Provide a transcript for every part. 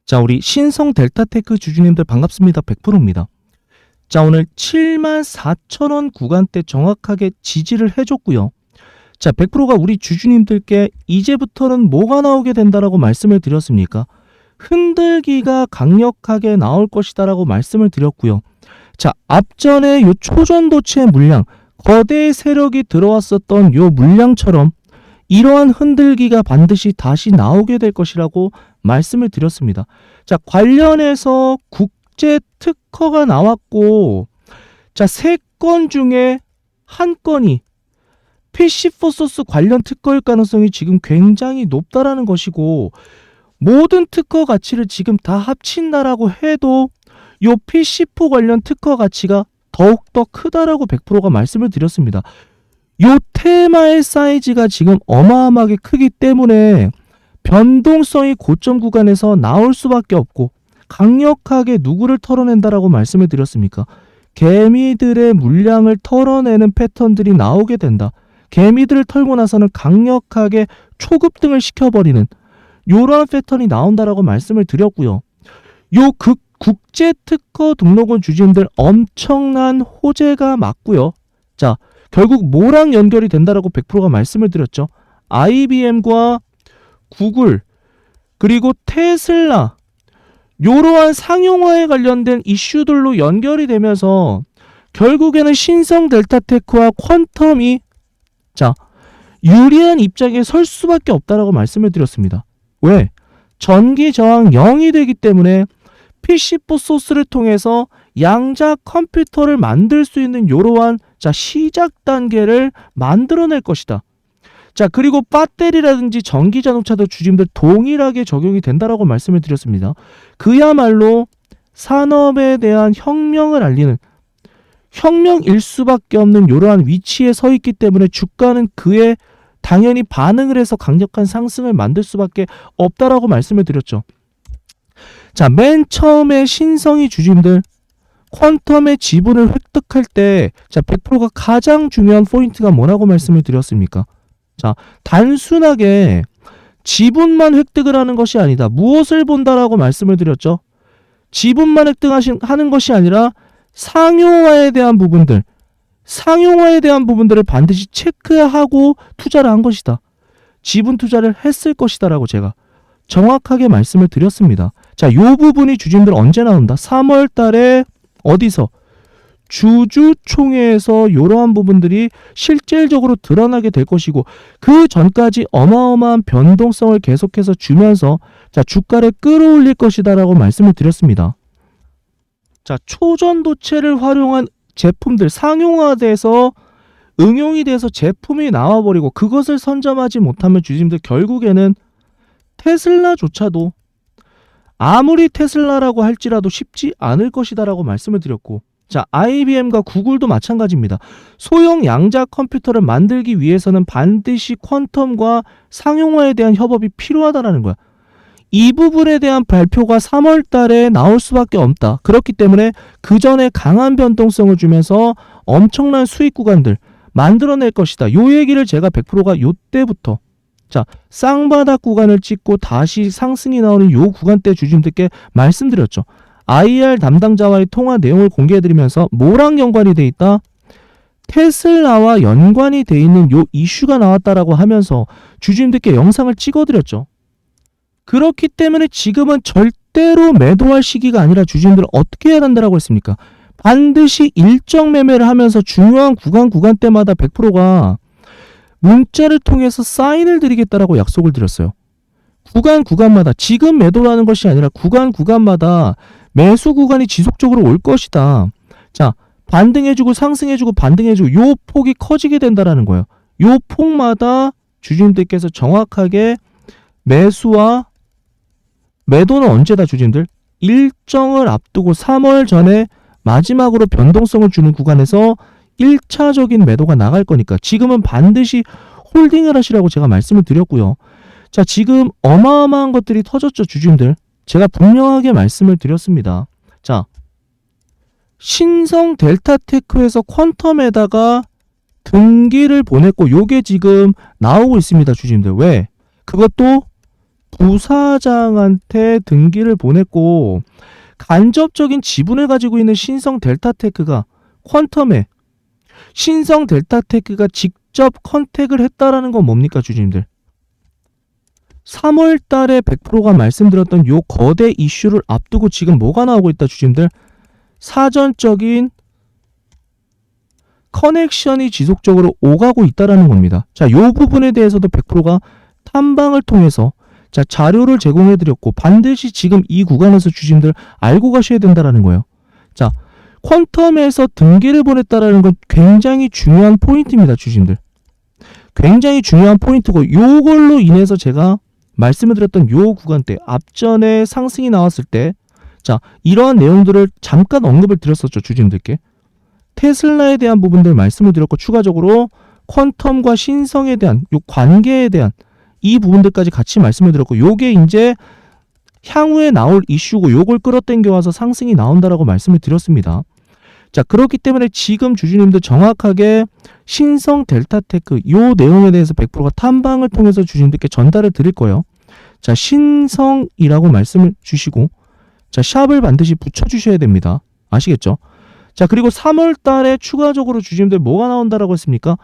자, 우리 신성 델타테크 주주님들 반갑습니다. 100%입니다. 자, 오늘 74,000원 구간대 정확하게 지지를 해줬고요. 자, 100%가 우리 주주님들께 이제부터는 뭐가 나오게 된다라고 말씀을 드렸습니까? 흔들기가 강력하게 나올 것이다라고 말씀을 드렸고요. 자, 앞전에 요 초전도체 물량, 거대 세력이 들어왔었던 요 물량처럼 이러한 흔들기가 반드시 다시 나오게 될 것이라고 말씀을 드렸습니다. 자, 관련해서 국제 특허가 나왔고, 자, 3건 중에 한 건이 PC4소스 관련 특허일 가능성이 지금 굉장히 높다라는 것이고, 모든 특허 가치를 지금 다 합친다라고 해도 요 PC4 관련 특허 가치가 더욱더 크다라고 100%가 말씀을 드렸습니다. 요 테마의 사이즈가 지금 어마어마하게 크기 때문에 변동성이 고점 구간에서 나올 수밖에 없고, 강력하게 누구를 털어낸다라고 말씀을 드렸습니까? 개미들의 물량을 털어내는 패턴들이 나오게 된다. 개미들을 털고 나서는 강력하게 초급등을 시켜버리는 요러한 패턴이 나온다라고 말씀을 드렸고요. 요 국제 특허 등록원 주주님들 엄청난 호재가 맞고요. 자, 결국 뭐랑 연결이 된다라고 100%가 말씀을 드렸죠. IBM과 구글 그리고 테슬라 요러한 상용화에 관련된 이슈들로 연결이 되면서 결국에는 신성 델타테크와 퀀텀이 자 유리한 입장에 설 수밖에 없다라고 말씀을 드렸습니다. 왜? 전기 저항 0이 되기 때문에 PC4 소스를 통해서 양자 컴퓨터를 만들 수 있는 이러한 자 시작 단계를 만들어낼 것이다. 자, 그리고 배터리라든지 전기 자동차도 주주님들 동일하게 적용이 된다라고 말씀을 드렸습니다. 그야말로 산업에 대한 혁명을 알리는 혁명일 수밖에 없는 이러한 위치에 서 있기 때문에 주가는 그에 당연히 반응을 해서 강력한 상승을 만들 수밖에 없다라고 말씀을 드렸죠. 자, 맨 처음에 신성이 주주님들 퀀텀의 지분을 획득할 때 자 100%가 가장 중요한 포인트가 뭐라고 말씀을 드렸습니까? 자, 단순하게 지분만 획득을 하는 것이 아니다. 무엇을 본다라고 말씀을 드렸죠? 지분만 획득하는 것이 아니라 상용화에 대한 부분들을 반드시 체크하고 투자를 한 것이다. 지분 투자를 했을 것이다 라고 제가 정확하게 말씀을 드렸습니다. 자, 요 부분이 주주님들 언제 나온다? 3월 달에 어디서? 주주총회에서 이러한 부분들이 실질적으로 드러나게 될 것이고, 그 전까지 어마어마한 변동성을 계속해서 주면서 자 주가를 끌어올릴 것이다 라고 말씀을 드렸습니다. 자, 초전도체를 활용한 제품들 상용화돼서 응용이 돼서 제품이 나와버리고 그것을 선점하지 못하면 주주님들 결국에는 테슬라조차도 아무리 테슬라라고 할지라도 쉽지 않을 것이다 라고 말씀을 드렸고, 자, IBM과 구글도 마찬가지입니다. 소형 양자 컴퓨터를 만들기 위해서는 반드시 퀀텀과 상용화에 대한 협업이 필요하다라는 거야. 이 부분에 대한 발표가 3월 달에 나올 수밖에 없다. 그렇기 때문에 그 전에 강한 변동성을 주면서 엄청난 수익 구간들 만들어낼 것이다. 요 얘기를 제가 100%가 요 때부터 자 쌍바닥 구간을 찍고 다시 상승이 나오는 요 구간대 주주님들께 말씀드렸죠. IR 담당자와의 통화 내용을 공개해드리면서 뭐랑 연관이 돼 있다? 테슬라와 연관이 돼 있는 요 이슈가 나왔다라고 하면서 주주님들께 영상을 찍어드렸죠. 그렇기 때문에 지금은 절대로 매도할 시기가 아니라 주주님들은 어떻게 해야 한다라고 했습니까? 반드시 일정 매매를 하면서 중요한 구간대마다 100%가 문자를 통해서 사인을 드리겠다라고 약속을 드렸어요. 구간마다 지금 매도라는 것이 아니라 구간마다 매수 구간이 지속적으로 올 것이다. 자, 반등해주고 상승해주고 반등해주고 요 폭이 커지게 된다라는 거예요. 요 폭마다 주주님들께서 정확하게 매수와 매도는 언제다 주주님들? 일정을 앞두고 3월 전에 마지막으로 변동성을 주는 구간에서 1차적인 매도가 나갈 거니까 지금은 반드시 홀딩을 하시라고 제가 말씀을 드렸고요. 자, 지금 어마어마한 것들이 터졌죠 주주님들. 제가 분명하게 말씀을 드렸습니다. 자, 신성 델타테크에서 퀀텀에다가 등기를 보냈고 요게 지금 나오고 있습니다 주주님들. 왜? 그것도 부사장한테 등기를 보냈고 간접적인 지분을 가지고 있는 신성 델타테크가 퀀텀에 신성 델타테크가 직접 컨택을 했다라는 건 뭡니까 주주님들? 3월 달에 100%가 말씀드렸던 요 거대 이슈를 앞두고 지금 뭐가 나오고 있다 주주님들? 사전적인 커넥션이 지속적으로 오가고 있다라는 겁니다. 자, 요 부분에 대해서도 100%가 탐방을 통해서 자, 자료를 제공해 드렸고 반드시 지금 이 구간에서 주주님들 알고 가셔야 된다라는 거예요. 자, 퀀텀에서 등기를 보냈다라는 건 굉장히 중요한 포인트입니다, 주주님들. 굉장히 중요한 포인트고 요걸로 인해서 제가 말씀을 드렸던 요 구간대 앞전에 상승이 나왔을 때 자, 이러한 내용들을 잠깐 언급을 드렸었죠, 주주님들께. 테슬라에 대한 부분들 말씀을 드렸고 추가적으로 퀀텀과 신성에 대한 요 관계에 대한 이 부분들까지 같이 말씀을 드렸고 요게 이제 향후에 나올 이슈고 요걸 끌어당겨 와서 상승이 나온다라고 말씀을 드렸습니다. 자, 그렇기 때문에 지금 주주님들 정확하게 신성 델타테크 요 내용에 대해서 100%가 탐방을 통해서 주주님들께 전달을 드릴 거예요. 자, 신성이라고 말씀을 주시고 자, 샵을 반드시 붙여주셔야 됩니다. 아시겠죠? 자, 그리고 3월 달에 추가적으로 주주님들 뭐가 나온다라고 했습니까?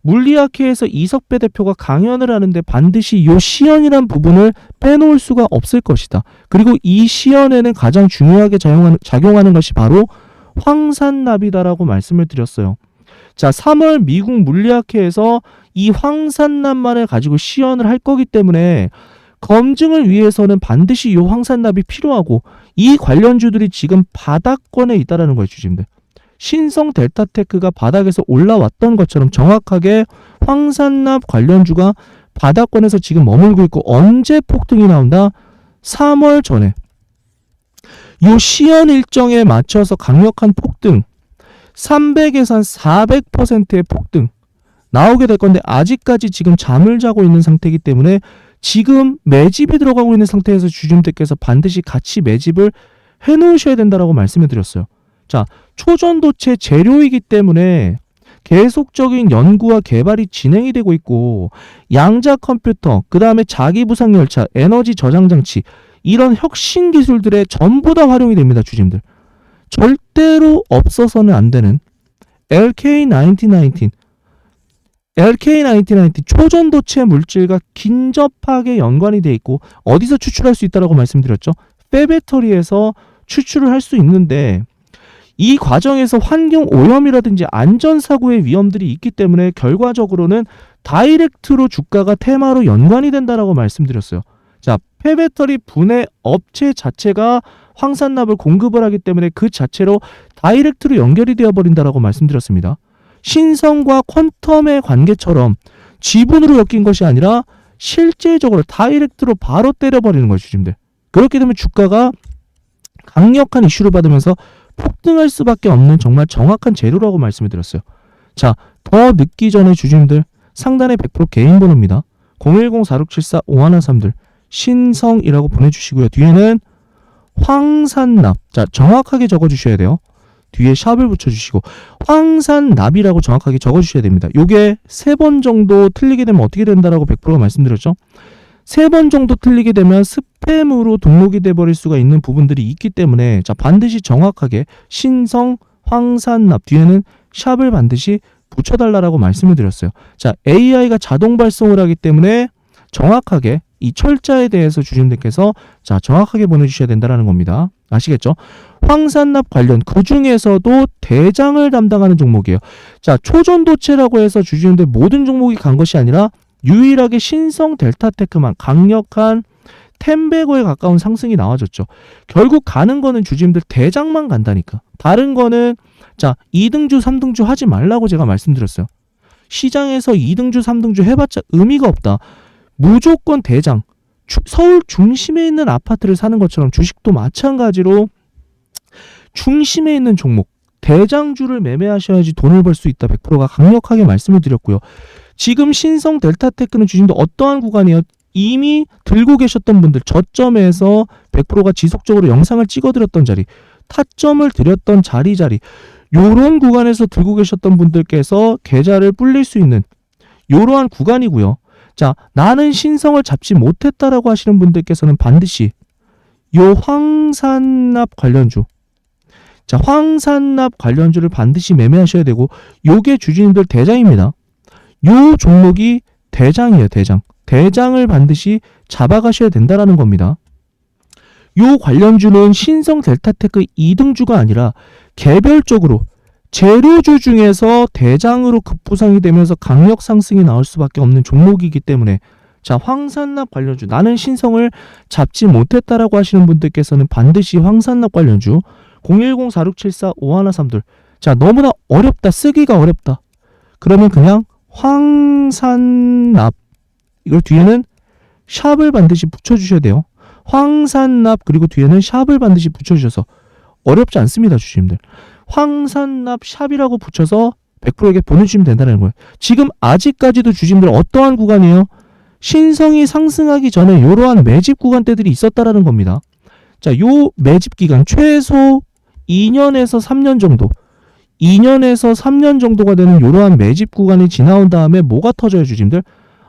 물리학회에서 이석배 대표가 강연을 하는데 반드시 요 시연이란 부분을 빼놓을 수가 없을 것이다. 그리고 이 시연에는 가장 중요하게 작용하는 것이 바로 황산납이다라고 말씀을 드렸어요. 자, 3월 미국 물리학회에서 이 황산납만을 가지고 시연을 할 거기 때문에 검증을 위해서는 반드시 이 황산납이 필요하고 이 관련주들이 지금 바닥권에 있다라는 거예요, 주주님들. 신성 델타테크가 바닥에서 올라왔던 것처럼 정확하게 황산납 관련주가 바닥권에서 지금 머물고 있고 언제 폭등이 나온다? 3월 전에 요 시연 일정에 맞춰서 강력한 폭등 300에서 한 400%의 폭등 나오게 될 건데 아직까지 지금 잠을 자고 있는 상태이기 때문에 지금 매집이 들어가고 있는 상태에서 주주님들께서 반드시 같이 매집을 해놓으셔야 된다라고 말씀을 드렸어요. 자, 초전도체 재료이기 때문에 계속적인 연구와 개발이 진행이 되고 있고 양자 컴퓨터, 그 다음에 자기부상열차, 에너지 저장장치 이런 혁신 기술들에 전부 다 활용이 됩니다. 주주님들. 절대로 없어서는 안 되는 LK1919 초전도체 물질과 긴접하게 연관이 되어 있고 어디서 추출할 수 있다고 말씀드렸죠? 폐배터리에서 추출을 할 수 있는데 이 과정에서 환경 오염이라든지 안전사고의 위험들이 있기 때문에 결과적으로는 다이렉트로 주가가 테마로 연관이 된다라고 말씀드렸어요. 자, 폐배터리 분해 업체 자체가 황산납을 공급을 하기 때문에 그 자체로 다이렉트로 연결이 되어 버린다라고 말씀드렸습니다. 신성과 퀀텀의 관계처럼 지분으로 엮인 것이 아니라 실제적으로 다이렉트로 바로 때려버리는 거예요, 주주님들. 그렇게 되면 주가가 강력한 이슈를 받으면서 폭등할 수밖에 없는 정말 정확한 재료라고 말씀을 드렸어요. 자, 더 늦기 전에 주주님들 상단에 100% 개인 번호입니다. 010-4674-5113들 신성이라고 보내주시고요. 뒤에는 황산납, 자 정확하게 적어주셔야 돼요. 뒤에 샵을 붙여주시고 황산납이라고 정확하게 적어주셔야 됩니다. 요게 3번 정도 틀리게 되면 어떻게 된다라고 100%가 말씀드렸죠. 3번 정도 틀리게 되면 스팸으로 등록이 돼버릴 수가 있는 부분들이 있기 때문에 자 반드시 정확하게 신성 황산납 뒤에는 샵을 반드시 붙여달라고 말씀을 드렸어요. 자, AI가 자동 발송을 하기 때문에 정확하게 이 철자에 대해서 주주님들께서 자 정확하게 보내주셔야 된다는 겁니다. 아시겠죠? 황산납 관련 그 중에서도 대장을 담당하는 종목이에요. 자, 초전도체라고 해서 주주님들 모든 종목이 간 것이 아니라 유일하게 신성 델타테크만 강력한 10배거에 가까운 상승이 나와줬죠. 결국 가는 거는 주주님들 대장만 간다니까. 다른 거는 자 2등주 3등주 하지 말라고 제가 말씀드렸어요. 시장에서 2등주 3등주 해봤자 의미가 없다. 무조건 대장. 서울 중심에 있는 아파트를 사는 것처럼 주식도 마찬가지로 중심에 있는 종목 대장주를 매매하셔야지 돈을 벌 수 있다. 100%가 강력하게 말씀을 드렸고요. 지금 신성 델타테크는 주식도 어떠한 구간이에요? 이미 들고 계셨던 분들 저점에서 100%가 지속적으로 영상을 찍어드렸던 자리 타점을 드렸던 자리 요런 구간에서 들고 계셨던 분들께서 계좌를 불릴 수 있는 요러한 구간이고요. 자, 나는 신성을 잡지 못했다라고 하시는 분들께서는 반드시 요 황산납 관련주, 자, 황산납 관련주를 반드시 매매하셔야 되고, 요게 주주님들 대장입니다. 요 종목이 대장이에요, 대장. 대장을 반드시 잡아가셔야 된다라는 겁니다. 요 관련주는 신성 델타테크 2등주가 아니라 개별적으로 재료주 중에서 대장으로 급부상이 되면서 강력 상승이 나올 수밖에 없는 종목이기 때문에, 자, 황산납 관련주, 나는 신성을 잡지 못했다라고 하시는 분들께서는 반드시 황산납 관련주 010-4674-5132, 자, 너무나 어렵다, 쓰기가 어렵다, 그러면 그냥 황산납, 이걸 뒤에는 샵을 반드시 붙여주셔야 돼요. 황산납, 그리고 뒤에는 샵을 반드시 붙여주셔서, 어렵지 않습니다, 주주님들. 황산납 샵이라고 붙여서 100%에게 보내주시면 된다는 거예요. 지금 아직까지도 주주님들 어떠한 구간이에요? 신성이 상승하기 전에 이러한 매집 구간대들이 있었다라는 겁니다. 자, 요 매집 기간 최소 2년에서 3년 정도, 2년에서 3년 정도가 되는 이러한 매집 구간이 지나온 다음에 뭐가 터져요, 주주님들?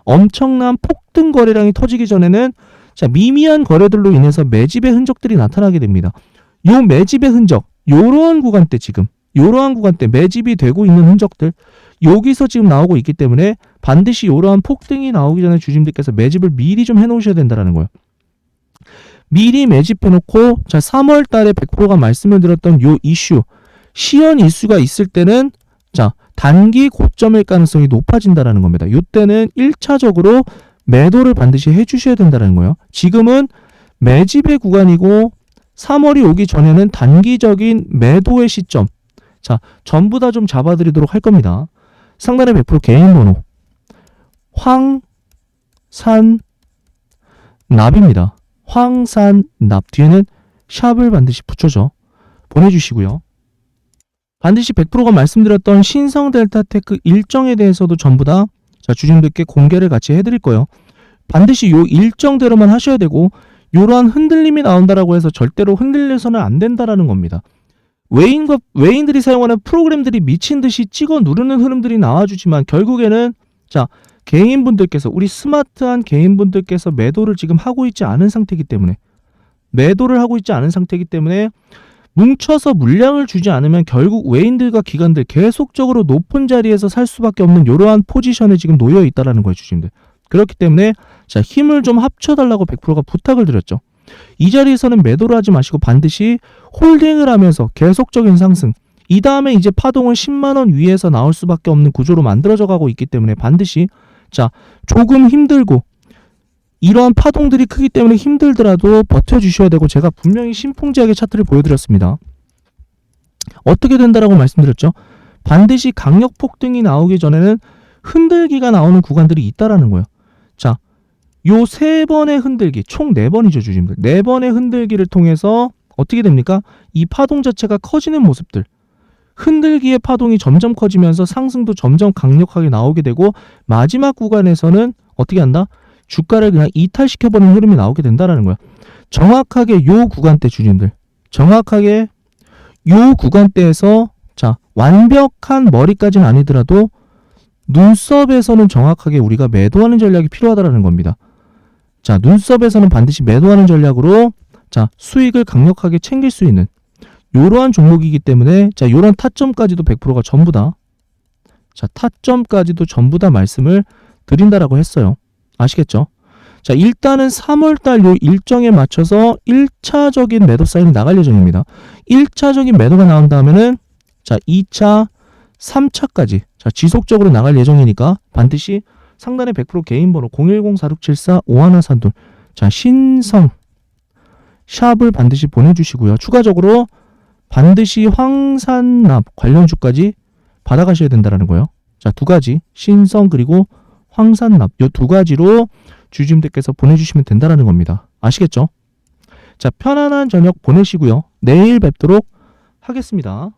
엄청난 폭등 거래량이 터지기 전에는, 자, 미미한 거래들로 인해서 매집의 흔적들이 나타나게 됩니다. 요 매집의 흔적, 요러한 구간대, 지금 요러한 구간대 매집이 되고 있는 흔적들, 여기서 지금 나오고 있기 때문에 반드시 요러한 폭등이 나오기 전에 주주님들께서 매집을 미리 좀 해놓으셔야 된다는 거예요. 미리 매집해놓고, 자, 3월 달에 100%가 말씀을 드렸던 요 이슈, 시연 이슈가 있을 때는, 자, 단기 고점일 가능성이 높아진다라는 겁니다. 요때는 1차적으로 매도를 반드시 해주셔야 된다는 거예요. 지금은 매집의 구간이고 3월이 오기 전에는 단기적인 매도의 시점, 자, 전부 다 좀 잡아드리도록 할 겁니다. 상단에 100% 개인 번호 황산납입니다. 황산납 뒤에는 샵을 반드시 붙여줘 보내주시고요. 반드시 100%가 말씀드렸던 신성 델타테크 일정에 대해서도 전부 다, 자, 주주님들께 공개를 같이 해드릴 거예요. 반드시 요 일정대로만 하셔야 되고, 이러한 흔들림이 나온다라고 해서 절대로 흔들려서는 안 된다라는 겁니다. 외인들이 사용하는 프로그램들이 미친 듯이 찍어 누르는 흐름들이 나와주지만 결국에는, 자, 개인분들께서, 우리 스마트한 개인분들께서 매도를 지금 하고 있지 않은 상태이기 때문에, 뭉쳐서 물량을 주지 않으면 결국 외인들과 기관들 계속적으로 높은 자리에서 살 수밖에 없는 이러한 포지션에 지금 놓여 있다라는 거예요, 주주님들. 그렇기 때문에, 자, 힘을 좀 합쳐달라고 100%가 부탁을 드렸죠. 이 자리에서는 매도를 하지 마시고 반드시 홀딩을 하면서 계속적인 상승, 이 다음에 이제 파동은 10만원 위에서 나올 수밖에 없는 구조로 만들어져 가고 있기 때문에 반드시, 자, 조금 힘들고 이러한 파동들이 크기 때문에 힘들더라도 버텨주셔야 되고, 제가 분명히 신풍지하게 차트를 보여드렸습니다. 어떻게 된다라고 말씀드렸죠? 반드시 강력 폭등이 나오기 전에는 흔들기가 나오는 구간들이 있다라는 거예요. 자, 요 3번의 흔들기, 총 4번이죠, 주주님들. 4번의 흔들기를 통해서 어떻게 됩니까? 이 파동 자체가 커지는 모습들, 흔들기의 파동이 점점 커지면서 상승도 점점 강력하게 나오게 되고, 마지막 구간에서는 어떻게 한다? 주가를 그냥 이탈시켜버리는 흐름이 나오게 된다라는 거야. 정확하게 요 구간대, 주주님들, 정확하게 요 구간대에서, 자, 완벽한 머리까지는 아니더라도 눈썹에서는 정확하게 우리가 매도하는 전략이 필요하다라는 겁니다. 자, 눈썹에서는 반드시 매도하는 전략으로, 자, 수익을 강력하게 챙길 수 있는 이러한 종목이기 때문에, 자, 이런 타점까지도 100%가 전부 다, 자, 타점까지도 전부 다 말씀을 드린다라고 했어요. 아시겠죠? 자, 일단은 3월달 요 일정에 맞춰서 1차적인 매도 사인이 나갈 예정입니다. 1차적인 매도가 나온 다음에는, 자, 2차, 3차까지, 자, 지속적으로 나갈 예정이니까 반드시 상단에 100% 개인 번호 010-4674-5132, 자, 신성 샵을 반드시 보내주시고요. 추가적으로 반드시 황산납 관련주까지 받아가셔야 된다는 거예요. 자, 2가지, 신성 그리고 황산납, 이 2가지로 주주님들께서 보내주시면 된다는 겁니다. 아시겠죠? 자, 편안한 저녁 보내시고요. 내일 뵙도록 하겠습니다.